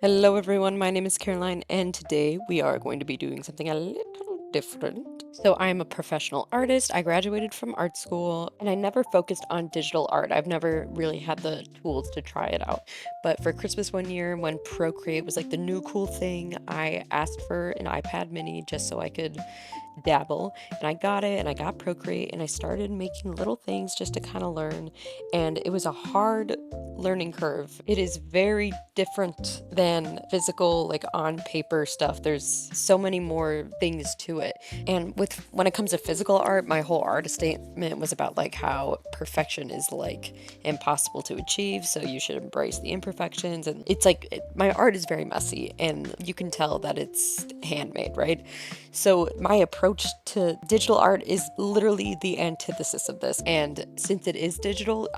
Hello everyone, my name is Caroline and today we are going to be doing something a little different. So I'm a professional artist. I graduated from art school and I never focused on digital art. I've never really had the tools to try it out. But for Christmas one year when Procreate was like the new cool thing, I asked for an iPad mini just so I could dabble, and I got it and I got Procreate and I started making little things just to kind of learn, and it was a hard learning curve. It is very different than physical, like on paper stuff. There's so many more things to it. And when it comes to physical art, my whole artist statement was about like how perfection is like impossible to achieve, so you should embrace the imperfections. And it's like my art is very messy and you can tell that it's handmade, right? So my approach to digital art is literally the antithesis of this. And since it is digital,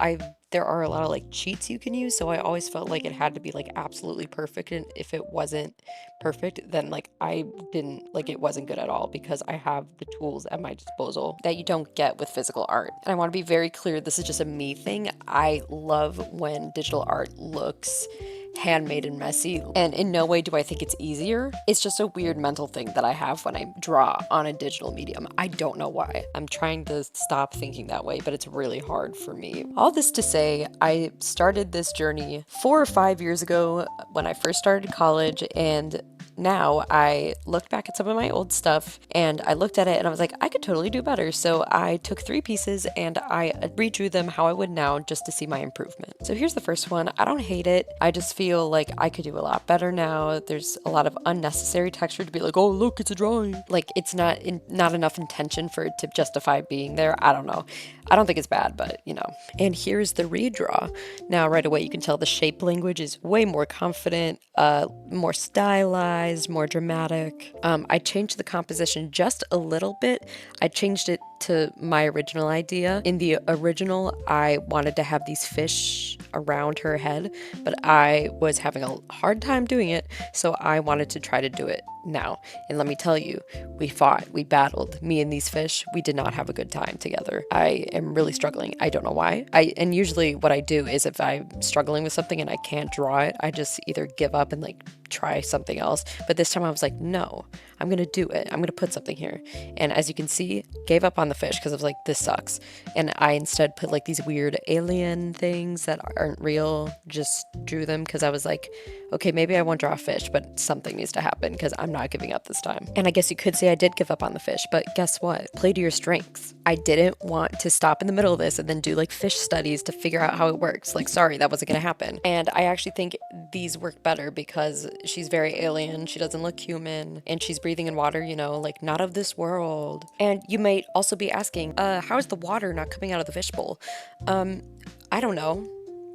there are a lot of like cheats you can use, so I always felt like it had to be like absolutely perfect, and if it wasn't perfect, then like I didn't like it wasn't good at all, because I have the tools at my disposal that you don't get with physical art. And I want to be very clear, this is just a me thing. I love when digital art looks handmade and messy, and in no way do I think it's easier. It's just a weird mental thing that I have when I draw on a digital medium. I don't know why. I'm trying to stop thinking that way, but it's really hard for me. All this to say, I started this journey 4 or 5 years ago when I first started college, and now I looked back at some of my old stuff and I looked at it and I was like, I could totally do better. So I took 3 pieces and I redrew them how I would now, just to see my improvement. So here's the first one. I don't hate it. I just feel like I could do a lot better now. There's a lot of unnecessary texture to be like, oh, look, it's a drawing. Like, it's not enough intention for it to justify being there. I don't know. I don't think it's bad, but you know. And here's the redraw. Now, right away, you can tell the shape language is way more confident, more stylized, more dramatic. I changed the composition just a little bit. I changed it to my original idea. In the original, I wanted to have these fish around her head, but I was having a hard time doing it, so I wanted to try to do it now. And let me tell you, we fought, we battled. Me and these fish, we did not have a good time together. I am really struggling. I don't know why. And usually what I do is if I'm struggling with something and I can't draw it, I just either give up and like try something else. But this time I was like, no, I'm gonna do it. I'm gonna put something here. And as you can see, gave up on the fish because I was like, this sucks. And I instead put like these weird alien things that aren't real, just drew them because I was like, okay, maybe I won't draw a fish, but something needs to happen because I'm not giving up this time. And I guess you could say I did give up on the fish, but guess what? Play to your strengths. I didn't want to stop in the middle of this and then do like fish studies to figure out how it works. Like, sorry, that wasn't gonna happen. And I actually think these work better because she's very alien, she doesn't look human, and she's breathing in water, you know, like not of this world. And you might also be asking, how is the water not coming out of the fishbowl? I don't know.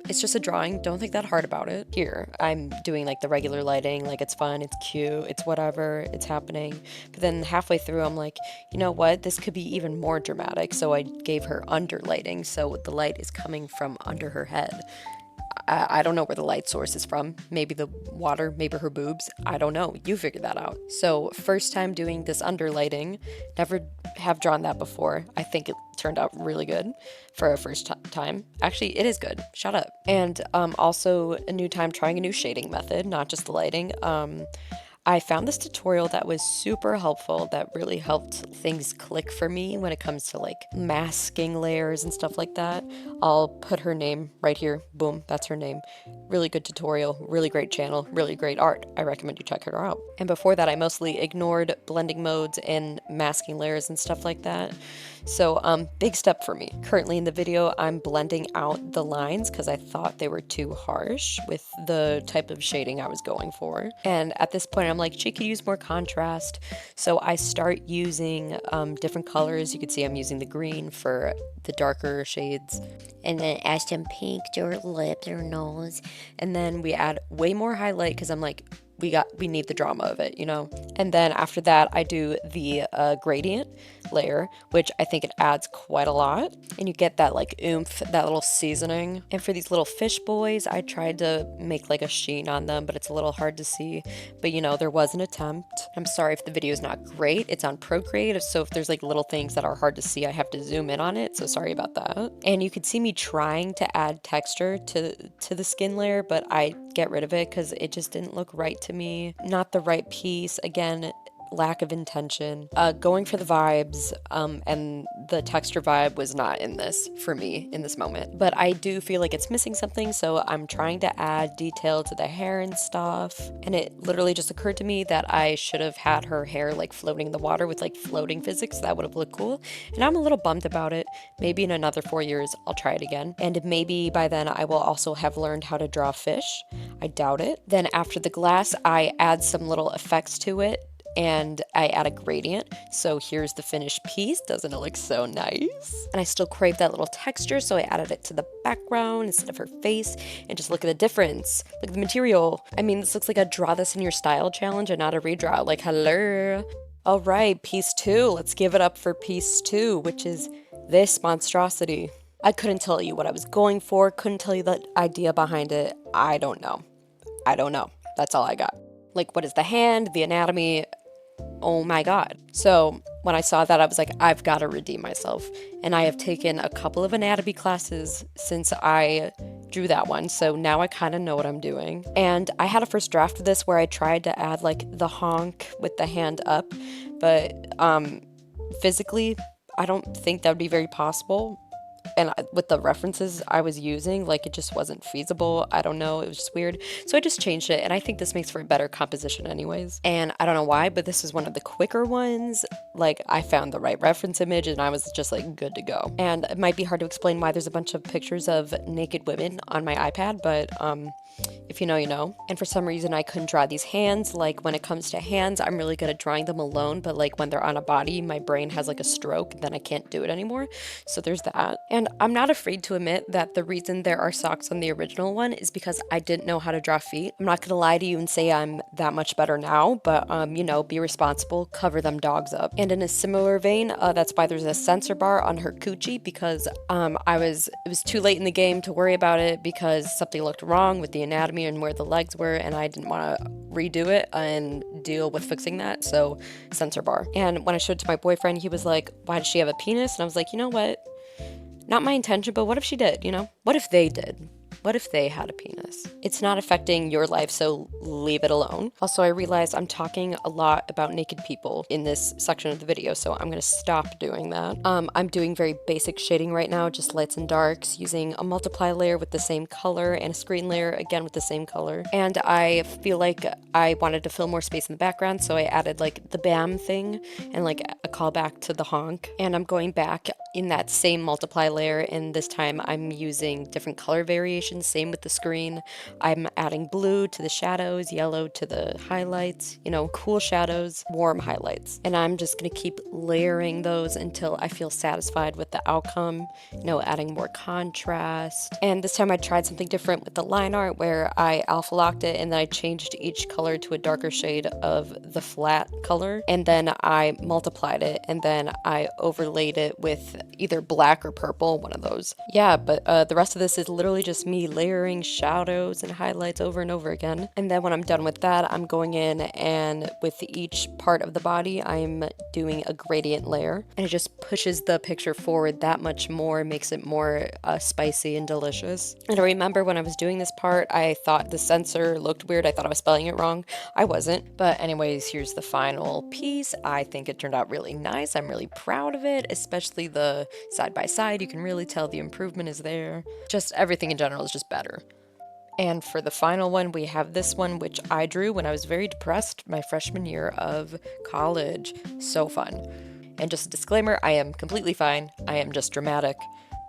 It's just a drawing. Don't think that hard about it. Here, I'm doing like the regular lighting, like it's fun, it's cute, it's whatever, it's happening. But then halfway through, I'm like, you know what? This could be even more dramatic. So I gave her under lighting, so the light is coming from under her head. I don't know where the light source is from. Maybe the water, maybe her boobs. I don't know. You figure that out. So first time doing this underlighting. Never have drawn that before. I think it turned out really good for a first time. Actually, it is good. Shut up. And also a new time trying a new shading method, not just the lighting. I found this tutorial that was super helpful, that really helped things click for me when it comes to like masking layers and stuff like that. I'll put her name right here. Boom, that's her name. Really good tutorial, really great channel, really great art. I recommend you check her out. And before that, I mostly ignored blending modes and masking layers and stuff like that. So big step for me. Currently in the video, I'm blending out the lines because I thought they were too harsh with the type of shading I was going for. And at this point, I'm like, she could use more contrast. So I start using different colors. You can see I'm using the green for the darker shades. And then add some pink to her lips, her nose. And then we add way more highlight because I'm like, we need the drama of it, you know? And then after that, I do the gradient. layer, which I think it adds quite a lot. And you get that like oomph, that little seasoning. And for these little fish boys, I tried to make like a sheen on them, but it's a little hard to see. But you know, there was an attempt. I'm sorry if the video is not great. It's on Procreate, so if there's like little things that are hard to see, I have to zoom in on it. So sorry about that. And you could see me trying to add texture to the skin layer, but I get rid of it because it just didn't look right to me. Not the right piece. Again, lack of intention. Going for the vibes, and the texture vibe was not in this for me in this moment. But I do feel like it's missing something, so I'm trying to add detail to the hair and stuff. And it literally just occurred to me that I should have had her hair like floating in the water with like floating physics. That would have looked cool. And I'm a little bummed about it. Maybe in another 4 years, I'll try it again. And maybe by then I will also have learned how to draw fish. I doubt it. Then after the glass, I add some little effects to it, and I add a gradient. So here's the finished piece. Doesn't it look so nice? And I still crave that little texture, so I added it to the background instead of her face. And just look at the difference. Look at the material. I mean, this looks like a draw this in your style challenge and not a redraw. Like, hello. All right, piece 2. Let's give it up for piece 2, which is this monstrosity. I couldn't tell you what I was going for. Couldn't tell you the idea behind it. I don't know. That's all I got. Like, what is the hand, the anatomy? Oh my god. So when I saw that, I was like, I've got to redeem myself. And I have taken a couple of anatomy classes since I drew that one, so now I kind of know what I'm doing. And I had a first draft of this where I tried to add like the honk with the hand up, but physically I don't think that would be very possible. And with the references I was using, like, it just wasn't feasible. I don't know, it was just weird. So I just changed it, and I think this makes for a better composition anyways. And I don't know why, but this is one of the quicker ones. Like, I found the right reference image, and I was just, like, good to go. And it might be hard to explain why there's a bunch of pictures of naked women on my iPad, but, if you know, you know. And for some reason, I couldn't draw these hands. Like, when it comes to hands, I'm really good at drawing them alone, but, like, when they're on a body, my brain has, like, a stroke, and then I can't do it anymore. So there's that. And I'm not afraid to admit that the reason there are socks on the original one is because I didn't know how to draw feet. I'm not gonna lie to you and say I'm that much better now, but, you know, be responsible, cover them dogs up. And in a similar vein, that's why there's a sensor bar on her coochie, because, it was too late in the game to worry about it because something looked wrong with the anatomy and where the legs were, and I didn't want to redo it and deal with fixing that, so sensor bar. And when I showed it to my boyfriend, he was like, why does she have a penis? And I was like, you know what? Not my intention, but what if she did, you know? What if they did? What if they had a penis? It's not affecting your life, so leave it alone. Also, I realize I'm talking a lot about naked people in this section of the video, so I'm gonna stop doing that. I'm doing very basic shading right now, just lights and darks, using a multiply layer with the same color and a screen layer, again with the same color. And I feel like I wanted to fill more space in the background, so I added like the BAM thing and like a callback to the honk. And I'm going back in that same multiply layer, and this time I'm using different color variations. Same with the screen. I'm adding blue to the shadows, yellow to the highlights, you know, cool shadows, warm highlights. And I'm just gonna keep layering those until I feel satisfied with the outcome, you know, adding more contrast. And this time I tried something different with the line art where I alpha locked it and then I changed each color to a darker shade of the flat color. And then I multiplied it and then I overlaid it with either black or purple, one of those. Yeah, but the rest of this is literally just me layering shadows and highlights over and over again. And then when I'm done with that, I'm going in and with each part of the body, I'm doing a gradient layer. And it just pushes the picture forward that much more, makes it more spicy and delicious. And I remember when I was doing this part, I thought the sensor looked weird. I thought I was spelling it wrong. I wasn't. But anyways, here's the final piece. I think it turned out really nice. I'm really proud of it, especially the side by side. You can really tell the improvement is there. Just everything in general is just better. And for the final one, we have this one, which I drew when I was very depressed my freshman year of college. So fun. And just a disclaimer, I am completely fine. I am just dramatic.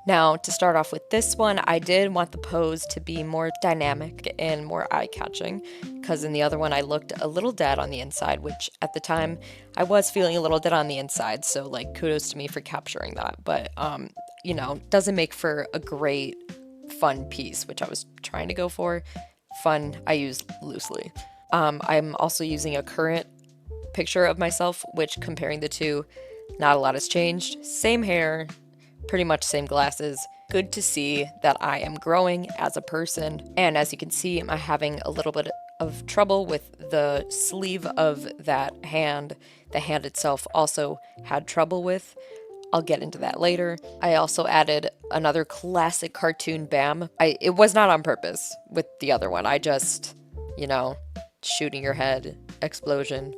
Now, to start off with this one, I did want the pose to be more dynamic and more eye-catching, because in the other one I looked a little dead on the inside, which at the time I was feeling a little dead on the inside, so like kudos to me for capturing that. But, you know, doesn't make for a great fun piece, which I was trying to go for. Fun, I use loosely. I'm also using a current picture of myself, which comparing the two, Not a lot has changed. Same hair, pretty much same glasses. Good to see that I am growing as a person. And as you can see, I'm having a little bit of trouble with the sleeve of that hand. The hand itself also had trouble with. I'll get into that later. I also added another classic cartoon BAM. It was not on purpose with the other one. I just, you know, shooting your head, explosion.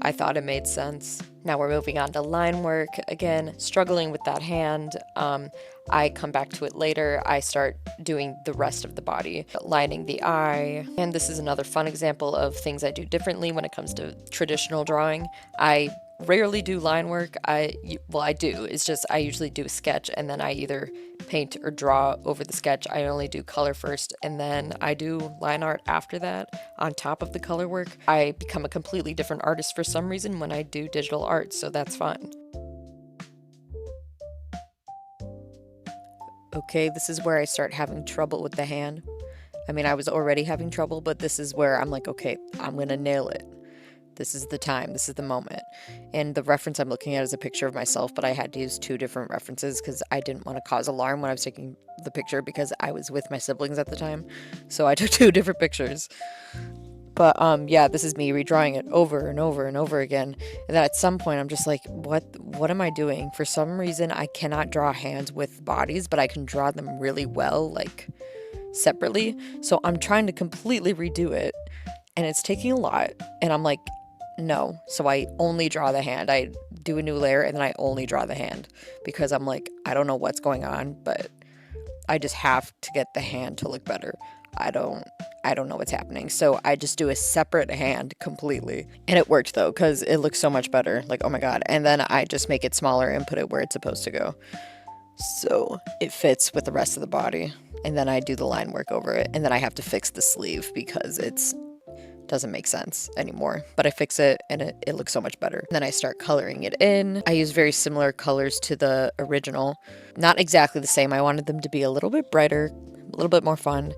I thought it made sense. Now we're moving on to line work. Again, struggling with that hand. I come back to it later. I start doing the rest of the body, lining the eye. And this is another fun example of things I do differently when it comes to traditional drawing. I rarely do line work. Well, I do. It's just I usually do a sketch and then I either paint or draw over the sketch. I only do color first and then I do line art after that on top of the color work. I become a completely different artist for some reason when I do digital art, so that's fun. Okay, this is where I start having trouble with the hand. I mean, I was already having trouble, but this is where I'm like, okay, I'm gonna nail it. This is the time, this is the moment. And the reference I'm looking at is a picture of myself, but I had to use two different references because I didn't want to cause alarm when I was taking the picture because I was with my siblings at the time. So I took two different pictures. But yeah, this is me redrawing it over and over and over again. And then at some point I'm just like, what am I doing? For some reason I cannot draw hands with bodies, but I can draw them really well, like separately. So I'm trying to completely redo it and it's taking a lot. And I'm like, no. So I only draw the hand. I do a new layer and then I only draw the hand because I'm like, I don't know what's going on, but I just have to get the hand to look better. I don't know what's happening. So I just do a separate hand completely. And it worked though, because it looks so much better. Like, oh my God. And then I just make it smaller and put it where it's supposed to go. So it fits with the rest of the body. And then I do the line work over it. And then I have to fix the sleeve because it's doesn't make sense anymore. But I fix it and it looks so much better. And then I start coloring it in. I use very similar colors to the original. Not exactly the same. I wanted them to be a little bit brighter, a little bit more fun.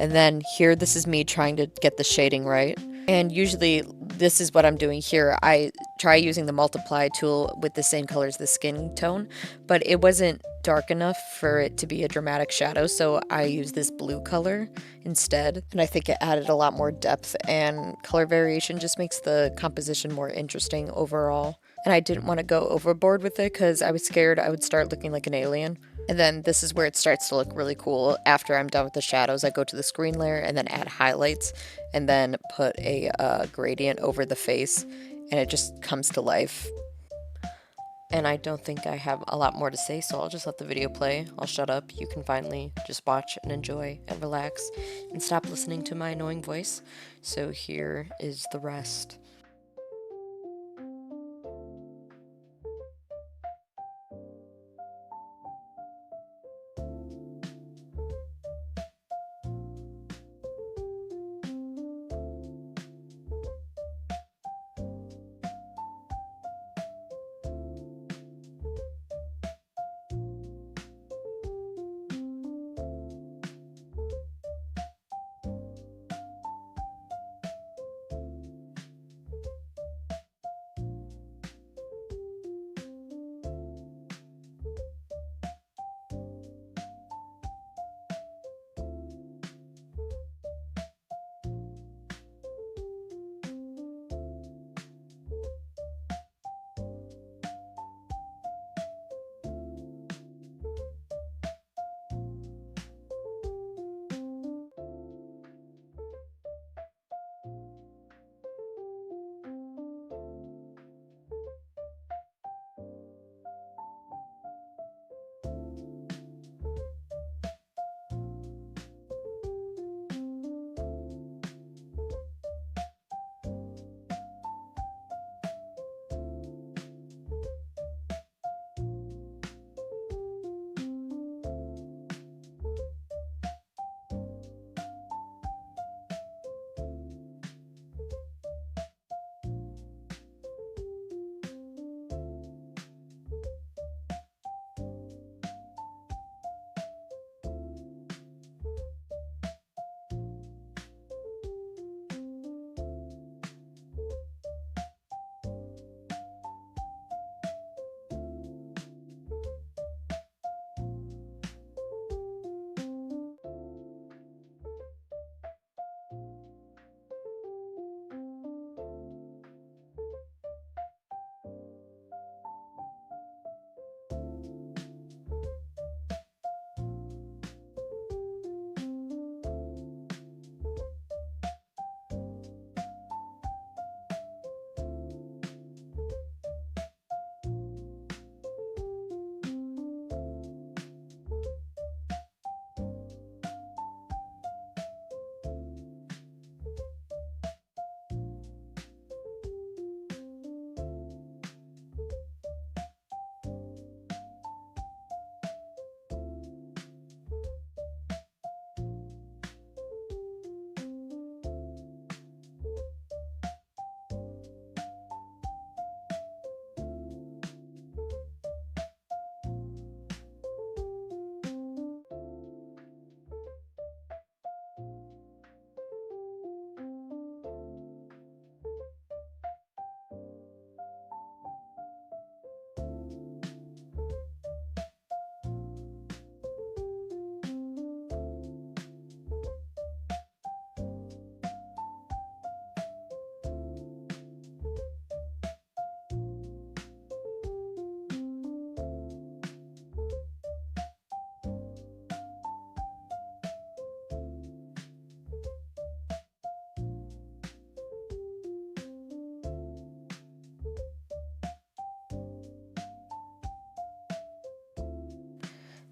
And then here, this is me trying to get the shading right. And usually this is what I'm doing here. I try using the multiply tool with the same color as the skin tone, but it wasn't dark enough for it to be a dramatic shadow, so I use this blue color instead. And I think it added a lot more depth and color variation, just makes the composition more interesting overall. And I didn't want to go overboard with it because I was scared I would start looking like an alien. And then this is where it starts to look really cool. After I'm done with the shadows, I go to the screen layer and then add highlights and then put a gradient over the face and it just comes to life. And I don't think I have a lot more to say, so I'll just let the video play. I'll shut up. You can finally just watch and enjoy and relax and stop listening to my annoying voice. So here is the rest.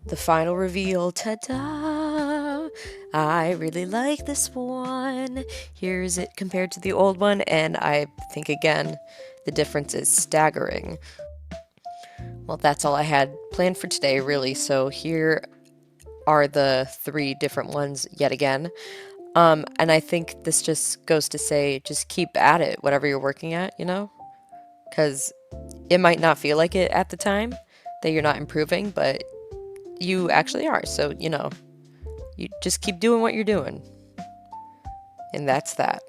The final reveal, ta-da! I really like this one. Here's it compared to the old one, and I think again, the difference is staggering. Well, that's all I had planned for today, really. So here are the three different ones yet again. And I think this just goes to say, just keep at it, whatever you're working at, you know? Because it might not feel like it at the time that you're not improving, but you actually are. So, you know, you just keep doing what you're doing. And that's that.